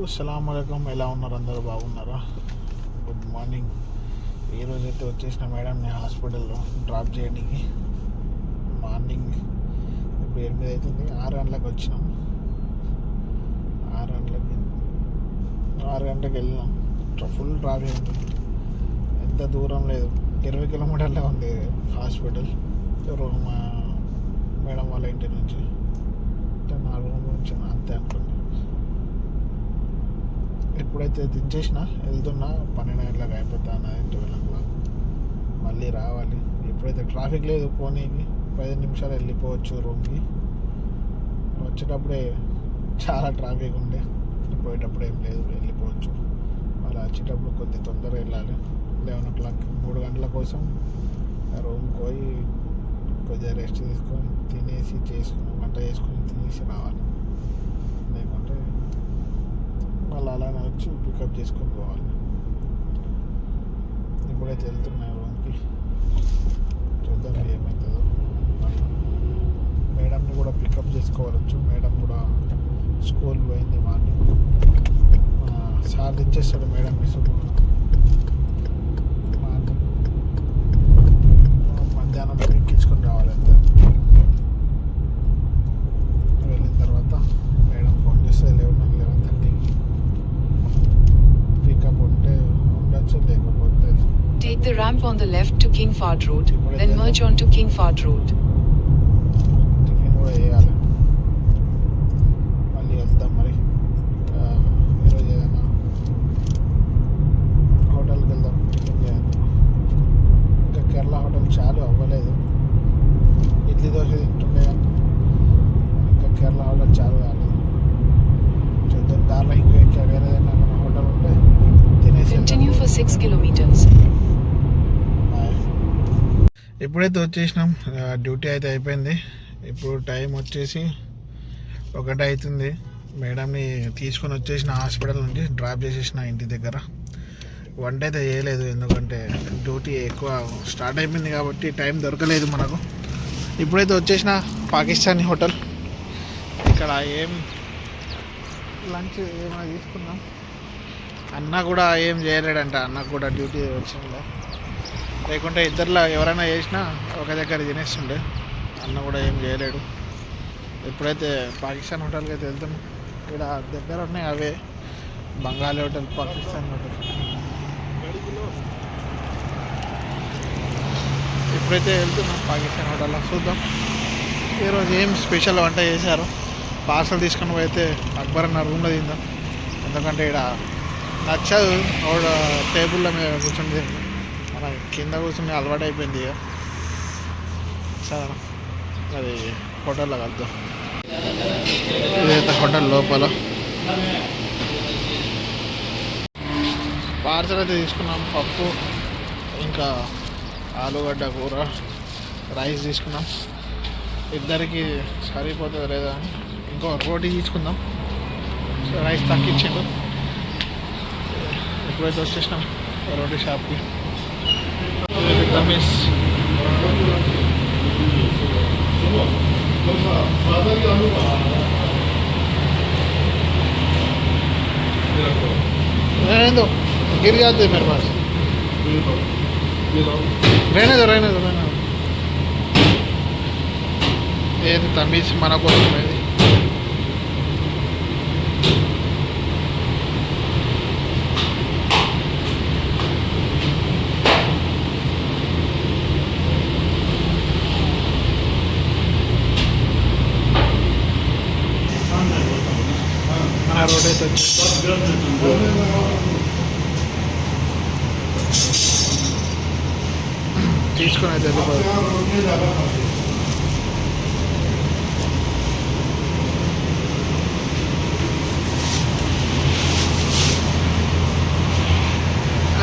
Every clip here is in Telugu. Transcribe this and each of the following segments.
అస్సలాము అలైకుం. ఎలా ఉన్నారు? అందరూ బాగున్నారా? Good morning. ఈరోజైతే వచ్చేసిన మేడంని హాస్పిటల్లో డ్రాప్ చేయడానికి. మార్నింగ్ ఇప్పుడు 8 అవుతుంది. 6 గంటలకు వచ్చినాం. 6 గంటలకు వెళ్ళినాం. ఫుల్ ట్రాఫిక్ ఉంది. ఎంత దూరం లేదు, 20 కిలోమీటర్లే ఉంది హాస్పిటల్. మా మేడం వాళ్ళ ఇంటి నుంచి 4 నుంచి అంతే అనుకోండి. ఎప్పుడైతే దించేసినా వెళ్తున్నా 12 గంటలకు అయిపోతా అన్నది. 12 మళ్ళీ రావాలి. ఎప్పుడైతే ట్రాఫిక్ లేదు పోనీకి 15 నిమిషాలు వెళ్ళిపోవచ్చు రూమ్కి. వచ్చేటప్పుడే చాలా ట్రాఫిక్ ఉండే, పోయేటప్పుడు ఏం లేదు, వెళ్ళిపోవచ్చు. మళ్ళీ వచ్చేటప్పుడు కొద్ది తొందరగా వెళ్ళాలి. 11 3 గంటల కోసం రూమ్కి పోయి కొద్దిగా రెస్ట్ తీసుకొని తినేసి వంట చేసుకొని తినేసి రావాలి. లేకుంటే మళ్ళీ అలానే వచ్చి పికప్ చేసుకొని పోవాలి. ఇప్పుడైతే వెళ్తున్నాయి రూమ్కి. చూద్దాం ఏమవుతుందో. మేడంని కూడా పికప్ చేసుకోవచ్చు. మేడం కూడా స్కూల్ పోయింది మార్నింగ్. సార్ దించేస్తాడు మేడంని మార్నింగ్. మధ్యాహ్నం ఎక్కించుకొని రావాలి. అంతే. వెళ్ళిన తర్వాత మేడం ఫోన్ చేస్తే 11:30కి పికప్ ఉంటే ఉండొచ్చు, లేకపోతే Take the ramp on the left to King Fahd Road, then merge on to King Fahd Road. Tiffin కూడా వేయాలి. మళ్ళీ వెళ్తాం. మరి ఈరోజు ఏదైనా హోటల్కి వెళ్దాం టిఫిన్ చేయాలి. ఇంకా కేరళ హోటల్ చాలు అవ్వలేదు. ఇడ్లీ దోశ తింటుండే కానీ ఇంకా కేరళ హోటల్ చాలు కాలేదు. చూద్దాం. దారిలో ఇంకా వేరే ఏదైనా హోటల్ ఉంటే తినేసి Continue for 6 kilometers. ఎప్పుడైతే వచ్చేసినాం, డ్యూటీ అయితే అయిపోయింది. ఇప్పుడు టైం వచ్చేసి 1 అవుతుంది. మేడంని తీసుకొని వచ్చేసిన హాస్పిటల్ నుంచి డ్రాప్ చేసేసిన ఇంటి దగ్గర. వంట అయితే చేయలేదు, ఎందుకంటే డ్యూటీ ఎక్కువ స్టార్ట్ అయిపోయింది కాబట్టి టైం దొరకలేదు మనకు. ఇప్పుడైతే వచ్చేసిన పాకిస్తానీ హోటల్. ఇక్కడ లంచ్ ఏమైనా తీసుకున్నాం. అన్న కూడా ఏం చేయలేడంట. అన్నకు కూడా డ్యూటీ వచ్చిండే, లేకుంటే ఇద్దరిలో ఎవరైనా చేసినా ఒక దగ్గర తినేస్తుండే. అన్న కూడా ఏం చేయలేడు. ఎప్పుడైతే పాకిస్తాన్ హోటల్కి అయితే వెళ్తున్నాం. ఇక్కడ దగ్గర ఉన్నాయి అవే, బంగాళీ హోటల్, పాకిస్తాన్ హోటల్. ఇప్పుడైతే వెళ్తున్నాం పాకిస్తాన్ హోటల్లో. చూద్దాం ఈరోజు ఏం స్పెషల్ వంట చేశారు. పార్సల్ తీసుకొని పోయితే అక్బర్ అన్న రూమ్లో తిందాం. ఎందుకంటే ఇక్కడ నచ్చదు టేబుల్లో మీద కూర్చుంది. మన కింద కూర్చుని అలవాటు అయిపోయింది. ఇక సరే అది హోటల్లో కలుద్దాం. ఇదైతే హోటల్ లోపల. పార్సల్ అయితే తీసుకున్నాం. పప్పు, ఇంకా ఆలుగడ్డ కూర, రైస్ తీసుకున్నాం. ఇద్దరికి సరిపోతుంది లేదా అని ఇంకో రోటీ తీసుకుందాం. సో రైస్ తగ్గించిండు. ఎప్పుడైతే వచ్చేసినాం రోటీ షాప్కి. తమీస్ रहने दो, गिर जाते मेरे पास. रहने दो. ఏది తమీజ్ మన కోసం ఇది. రోడ్ అయితే తీసుకొని అయితే వెళ్ళిపోదు.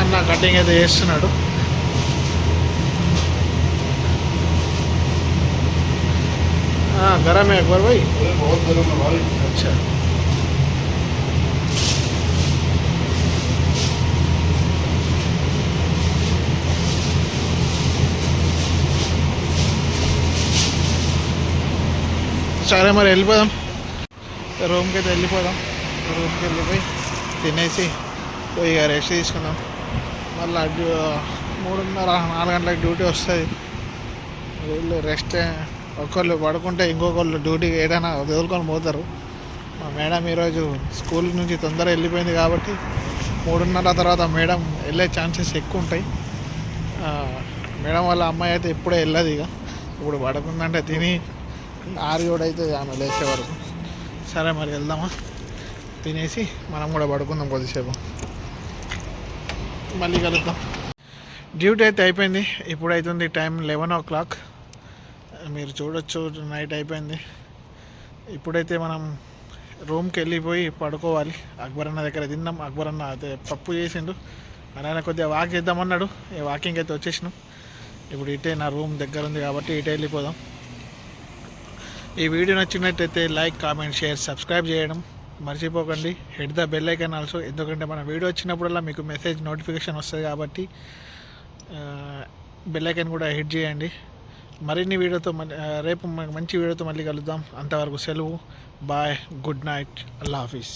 అన్న కటింగ్ అయితే చేస్తున్నాడు. గరం है अकबर भाई, बहुत गरम है भाई. अच्छा సరే మరి వెళ్ళిపోదాం. రూమ్కి అయితే వెళ్ళిపోదాం. రూమ్కి వెళ్ళిపోయి తినేసి పోయి ఇక రెస్ట్ తీసుకుందాం. మళ్ళీ 3:30-4 గంటలకు డ్యూటీ వస్తుంది. వీళ్ళు రెస్ట్ ఒకళ్ళు పడుకుంటే ఇంకొకళ్ళు డ్యూటీకి ఏదైనా వదులుకొని పోతారు. మా మేడం ఈరోజు స్కూల్ నుంచి తొందరగా వెళ్ళిపోయింది కాబట్టి 3:30 తర్వాత మేడం వెళ్ళే ఛాన్సెస్ ఎక్కువ ఉంటాయి. మేడం వాళ్ళ అమ్మాయి అయితే ఇప్పుడే వెళ్ళదు. ఇక ఇప్పుడు పడుకుందంటే తిని 6 అవుతుంది ఆమె లేచే వరకు. సరే మరి వెళ్దామా, తినేసి మనం కూడా పడుకుందాం కొద్దిసేపు, మళ్ళీ కలుద్దాం. డ్యూటీ అయితే అయిపోయింది. ఇప్పుడు అవుతుంది టైం 11 o'clock. మీరు చూడొచ్చు నైట్ అయిపోయింది. ఇప్పుడైతే మనం రూమ్కి వెళ్ళిపోయి పడుకోవాలి. అక్బర్ అన్న దగ్గర తిందాం. అక్బర్ అన్న అయితే పప్పు చేసిండు, ఆయన కొద్దిగా వాక్ చేద్దామన్నాడు. ఈ వాకింగ్ అయితే వచ్చేసినాం. ఇప్పుడు ఇటే నా రూమ్ దగ్గర ఉంది కాబట్టి ఇటే వెళ్ళిపోదాం. ఈ వీడియో నచ్చినట్టయితే లైక్, కామెంట్, షేర్, సబ్స్క్రైబ్ చేయడం మర్చిపోకండి. Hit the bell icon also, ఎందుకంటే మన వీడియో వచ్చినప్పుడల్లా మీకు మెసేజ్ నోటిఫికేషన్ వస్తుంది కాబట్టి బెల్ ఐకాన్ కూడా హిట్ చేయండి. మరిన్ని వీడియోతో రేపు మంచి వీడియోతో మళ్ళీ కలుద్దాం. అంతవరకు సెలవు. బాయ్, గుడ్ నైట్, అల్లా హాఫీస్.